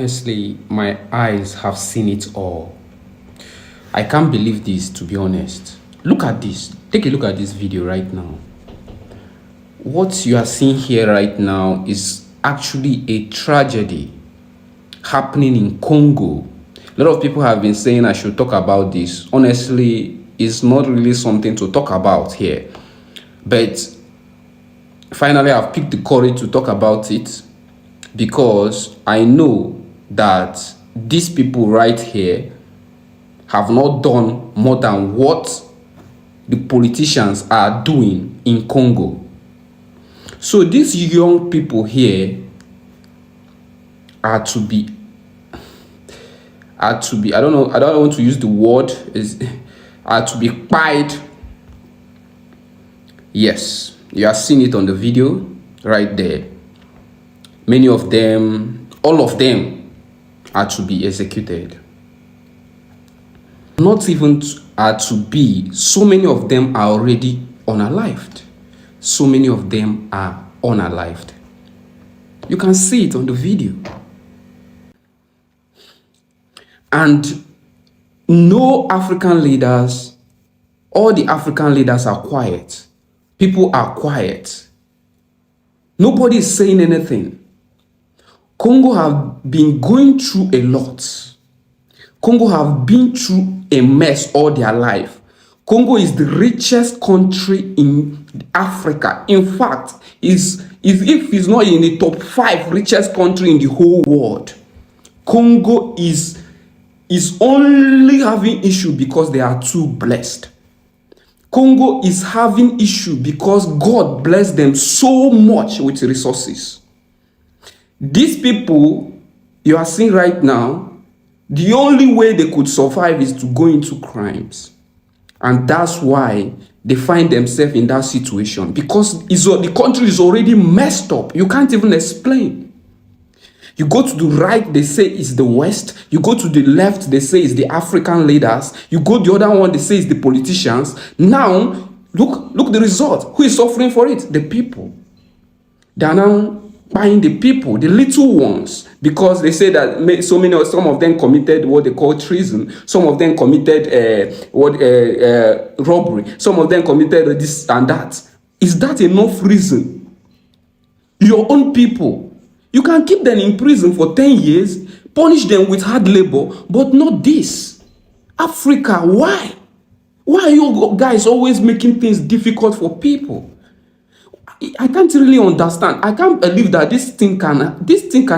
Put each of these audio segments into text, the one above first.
Honestly, my eyes have seen it all. I can't believe this, to be honest. Look at this. Take a look at this video right now. What you are seeing here right now is actually a tragedy happening in Congo. A lot of people have been saying I should talk about this. Honestly, it's not really something to talk about here. But finally, I've picked the courage to talk about it because I know that these people right here have not done more than what the politicians are doing in Congo. So these young people here are to be I don't want to use the word, are to be pied. Yes, you have seen it on the video right there. Many of them, all of them are to be executed. Not even are to be, so many of them are already unalived. So many of them are unalived. You can see it on the video. And no African leaders, all the African leaders are quiet. People are quiet. Nobody is saying anything. Congo have been going through a lot. Congo have been through a mess all their life. Congo is the richest country in Africa. In fact, if it's not in the top 5 richest country in the whole world. Congo is only having issue because they are too blessed. Congo is having issue because God blessed them so much with resources. These people you are seeing right now, the only way they could survive is to go into crimes. And that's why they find themselves in that situation. Because the country is already messed up. You can't even explain. You go to the right, they say it's the West. You go to the left, they say it's the African leaders. You go the other one, they say it's the politicians. Now, look the result. Who is suffering for it? The people. They are now buying the people, the little ones, because they say that some of them committed what they call treason. Some of them committed robbery. Some of them committed this and that. Is that enough reason? Your own people. You can keep them in prison for 10 years, punish them with hard labor, but not this. Africa, why? Why are you guys always making things difficult for people? I can't really understand. I can't believe that this thing can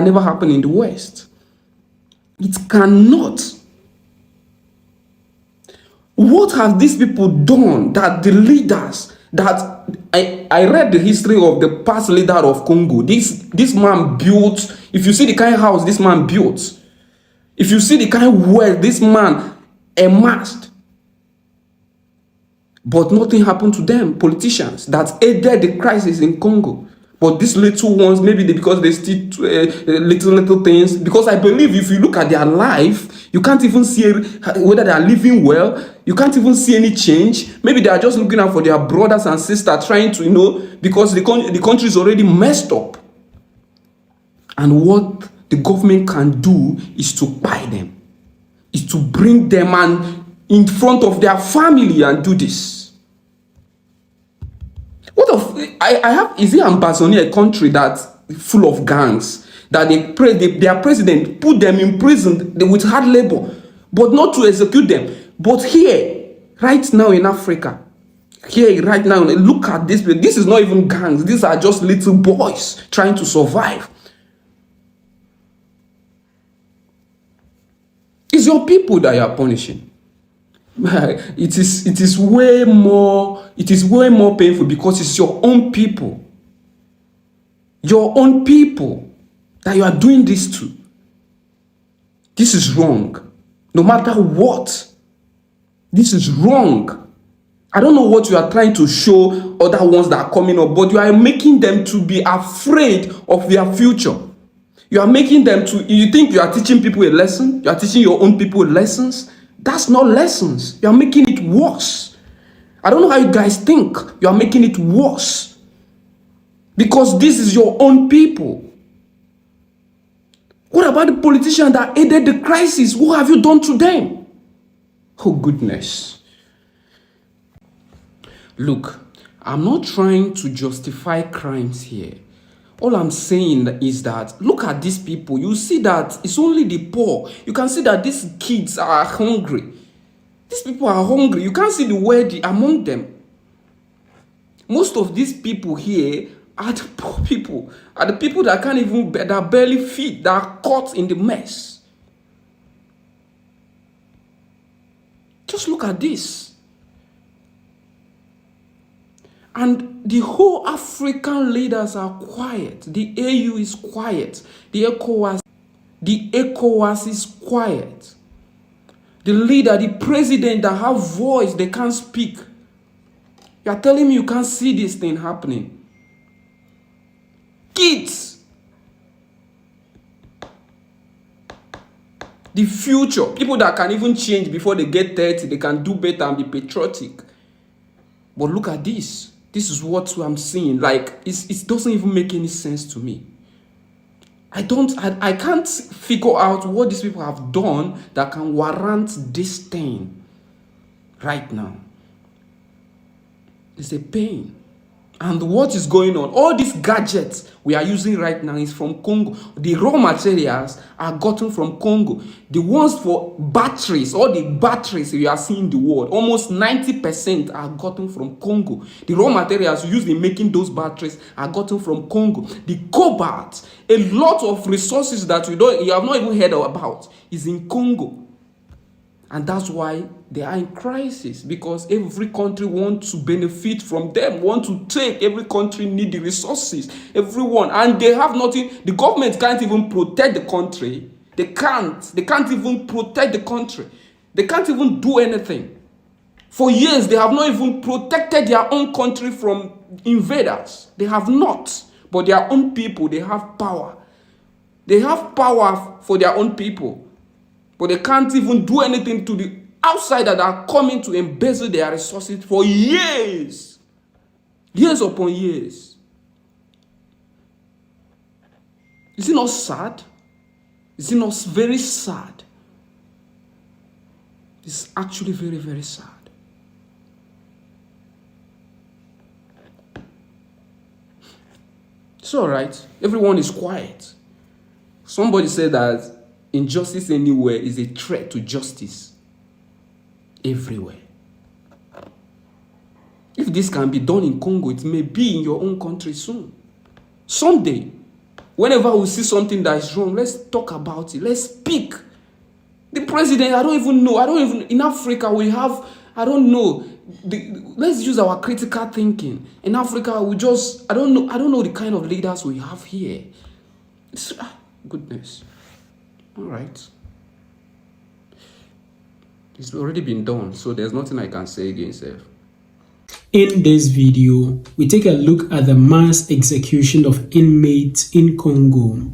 never happen in the West. It cannot. What have these people done that the leaders that I read the history of the past leader of Congo. This man built, if you see the kind of house this man built, if you see the kind of wealth this man amassed, but nothing happened to them, politicians that aided the crisis in Congo. But these little ones, maybe because they still little things. Because I believe if you look at their life, you can't even see whether they are living well. You can't even see any change. Maybe they are just looking out for their brothers and sisters, trying to, because the country is already messed up. And what the government can do is to buy them, is to bring them and in front of their family and do this. What of is it Ambazonia, a country that's full of gangs, that their president put them in prison with hard labor, but not to execute them. But here, right now in Africa, right now, look at this. This is not even gangs. These are just little boys trying to survive. It's your people that you are punishing. It is way more painful because it's your own people that you are doing this to. This is wrong. No matter what, this is wrong. I don't know what you are trying to show other ones that are coming up, but you are making them to be afraid of their future. You are making them to, you think you are teaching people a lesson? You are teaching your own people lessons? That's not lessons. You are making it worse. I don't know how you guys think. You are making it worse. Because this is your own people. What about the politicians that aided the crisis? What have you done to them? Oh, goodness. Look, I'm not trying to justify crimes here. All I'm saying is that look at these people. You see that it's only the poor. You can see that these kids are hungry. These people are hungry. You can't see the wealthy among them. Most of these people here are the poor people, are the people that can't even, that barely feed, that are caught in the mess. Just look at this. And the whole African leaders are quiet. The AU is quiet. The ECOWAS is quiet. The leader, the president that have voice, they can't speak. You are telling me you can't see this thing happening? Kids. The future. People that can even change before they get 30. They can do better and be patriotic. But look at this. This is what I'm seeing. Like, it doesn't even make any sense to me. I can't figure out what these people have done that can warrant this thing right now. It's a pain. And what is going on? All these gadgets we are using right now is from Congo. The raw materials are gotten from Congo. The ones for batteries, all the batteries you are seeing in the world, almost 90% are gotten from Congo. The raw materials used in making those batteries are gotten from Congo. The cobalt, a lot of resources that you have not even heard about, is in Congo. And that's why they are in crisis, because every country wants to benefit from them, want to take. Every country needs the resources, everyone. And they have nothing. The government can't even protect the country. They can't even protect the country. They can't even do anything. For years, they have not even protected their own country from invaders. They have not. But their own people, they have power. They have power for their own people. But they can't even do anything to the outsiders that are coming to embezzle their resources for years. Years upon years. Is it not sad? Is it not very sad? It's actually very, very sad. It's all right. Everyone is quiet. Somebody said that injustice anywhere is a threat to justice everywhere. If this can be done in Congo, it may be in your own country soon. Someday, whenever we see something that is wrong, let's talk about it. Let's speak. The president, in Africa we have, let's use our critical thinking. In Africa, I don't know the kind of leaders we have here. Goodness. All right. It's already been done, so there's nothing I can say against it. In this video, we take a look at the mass execution of inmates in Congo.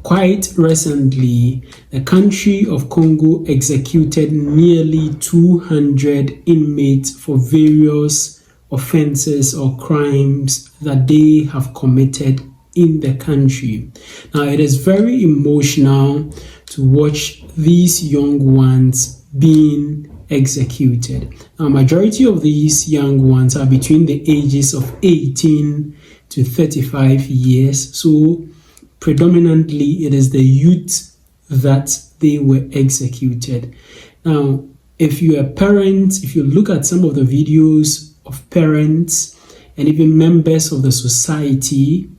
Quite recently, the country of Congo executed nearly 200 inmates for various offenses or crimes that they have committed in the country. Now, it is very emotional to watch these young ones being executed. Now, majority of these young ones are between the ages of 18 to 35 years. So predominantly it is the youth that they were executed. Now, if you're a parent, if you look at some of the videos of parents and even members of the society,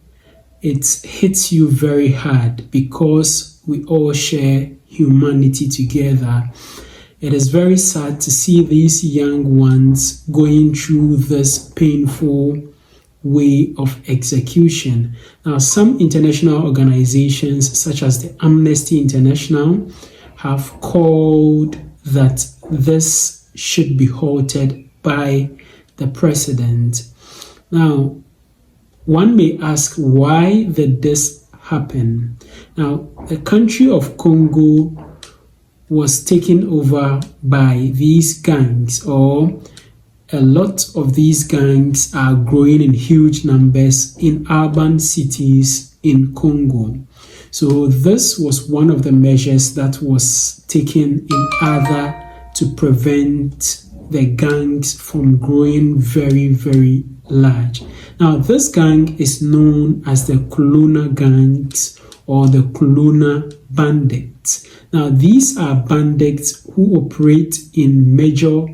it hits you very hard because we all share humanity together. It is very sad to see these young ones going through this painful way of execution. Now, some international organizations such as the Amnesty International have called that this should be halted by the president. Now, one may ask, why did this happen? Now, the country of Congo was taken over by these gangs, or a lot of these gangs are growing in huge numbers in urban cities in Congo. So this was one of the measures that was taken in order to prevent the gangs from growing very, very large. Now, this gang is known as the Kuluna gangs or the Kuluna bandits. Now, these are bandits who operate in major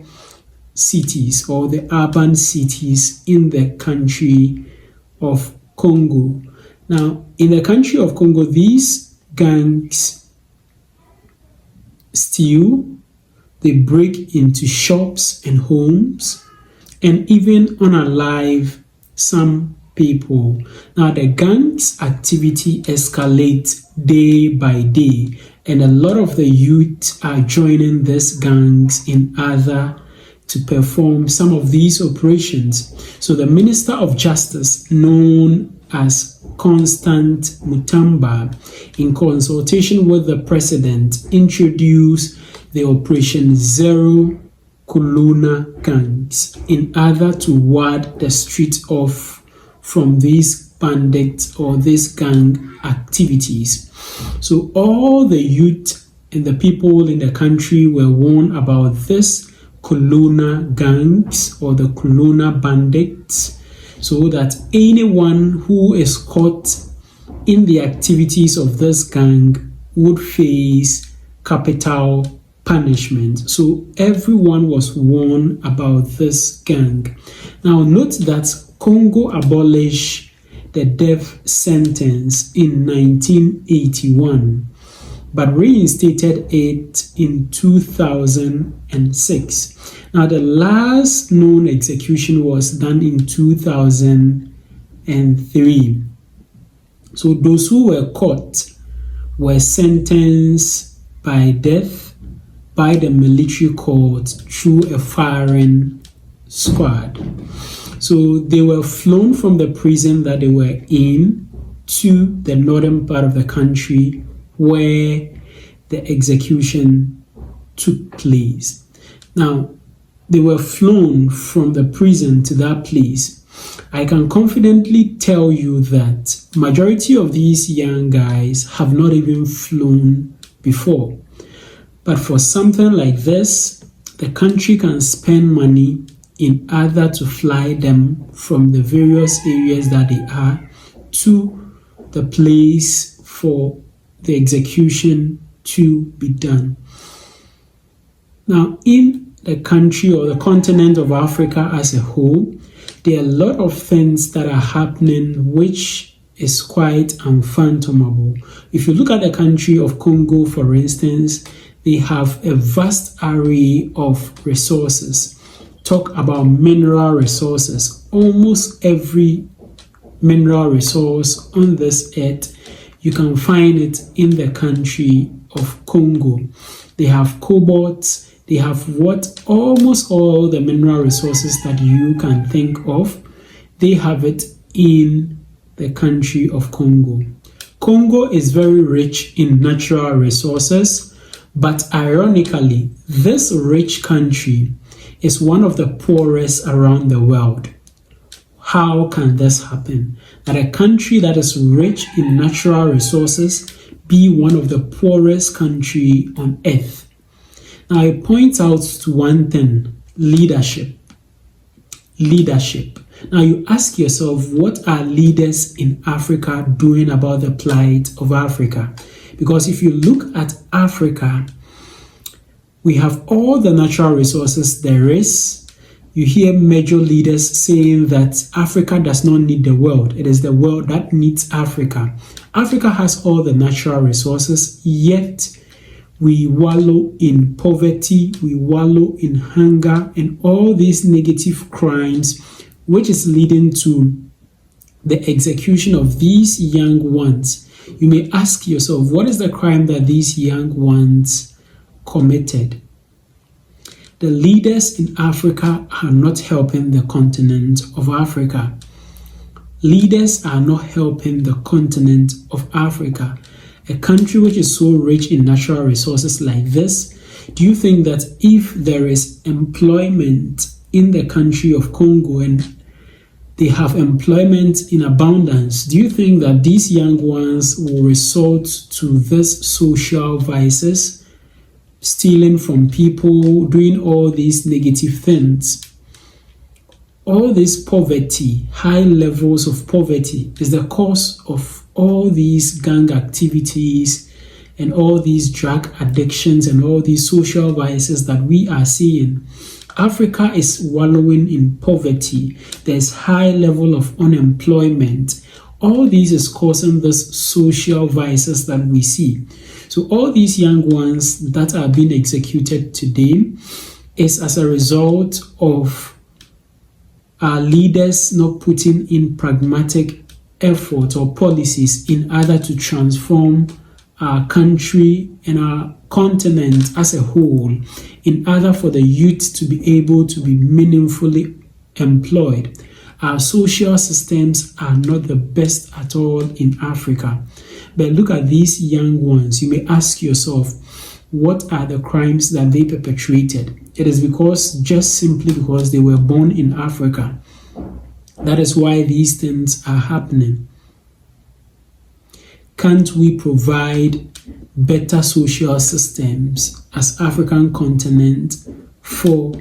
cities or the urban cities in the country of Congo. Now, in the country of Congo, these gangs steal, they break into shops and homes, and even unalive some people. Now, the gang's activity escalates day by day, and a lot of the youth are joining these gangs in order to perform some of these operations. So the Minister of Justice, known as Constant Mutamba, in consultation with the President, introduced the Operation Zero Kuluna gangs in order to ward the street off from these bandits or these gang activities. So all the youth and the people in the country were warned about this Kuluna gangs or the Kuluna bandits, so that anyone who is caught in the activities of this gang would face capital punishment. So everyone was warned about this gang. Now note that Congo abolished the death sentence in 1981, but reinstated it in 2006. Now, the last known execution was done in 2003. So those who were caught were sentenced by death by the military court through a firing squad. So they were flown from the prison that they were in to the northern part of the country where the execution took place. Now, they were flown from the prison to that place. I can confidently tell you that majority of these young guys have not even flown before. But for something like this, the country can spend money in order to fly them from the various areas that they are to the place for the execution to be done. Now, in the country or the continent of Africa as a whole, there are a lot of things that are happening which is quite unfathomable. If you look at the country of Congo, for instance, they have a vast array of resources. Talk about mineral resources. Almost every mineral resource on this earth, you can find it in the country of Congo. They have cobalt, they have almost all the mineral resources that you can think of. They have it in the country of Congo. Congo is very rich in natural resources, but ironically, this rich country is one of the poorest around the world. How can this happen? That a country that is rich in natural resources be one of the poorest country on earth? Now, I point out to one thing: leadership. Leadership. Now, you ask yourself, what are leaders in Africa doing about the plight of Africa? Because if you look at Africa, we have all the natural resources there is. You hear major leaders saying that Africa does not need the world. It is the world that needs Africa. Africa has all the natural resources, yet we wallow in poverty, we wallow in hunger, and all these negative crimes, which is leading to the execution of these young ones. You may ask yourself, what is the crime that these young ones committed? The leaders in Africa are not helping the continent of Africa. Leaders are not helping the continent of Africa. A country which is so rich in natural resources like this, do you think that if there is employment in the country of Congo and they have employment in abundance, do you think that these young ones will resort to these social vices, stealing from people, doing all these negative things? All this poverty, high levels of poverty, is the cause of all these gang activities and all these drug addictions and all these social vices that we are seeing. Africa is wallowing in poverty. There's high level of unemployment. All these is causing this social vices that we see. So all these young ones that are being executed today is as a result of our leaders not putting in pragmatic effort or policies in order to transform our country and our continent as a whole, in order for the youth to be able to be meaningfully employed. Our social systems are not the best at all in Africa. But look at these young ones. You may ask yourself, what are the crimes that they perpetrated? It is simply because they were born in Africa. That is why these things are happening. Can't we provide better social systems as African continent for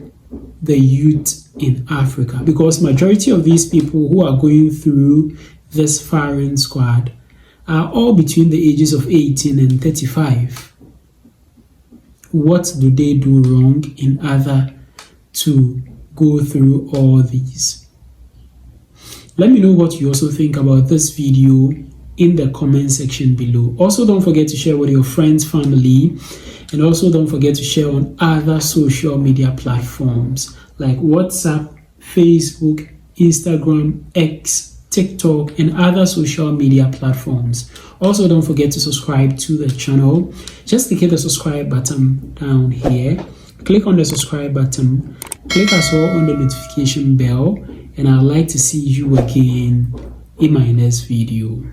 the youth in Africa? Because majority of these people who are going through this firing squad are all between the ages of 18 and 35. What do they do wrong in order to go through all these? Let me know what you also think about this video in the comment section below. Also, don't forget to share with your friends, family, and also don't forget to share on other social media platforms like WhatsApp, Facebook, Instagram, X, TikTok, and other social media platforms. Also, don't forget to subscribe to the channel. Just click the subscribe button down here. Click on the subscribe button. Click as well on the notification bell. And I'd like to see you again in my next video.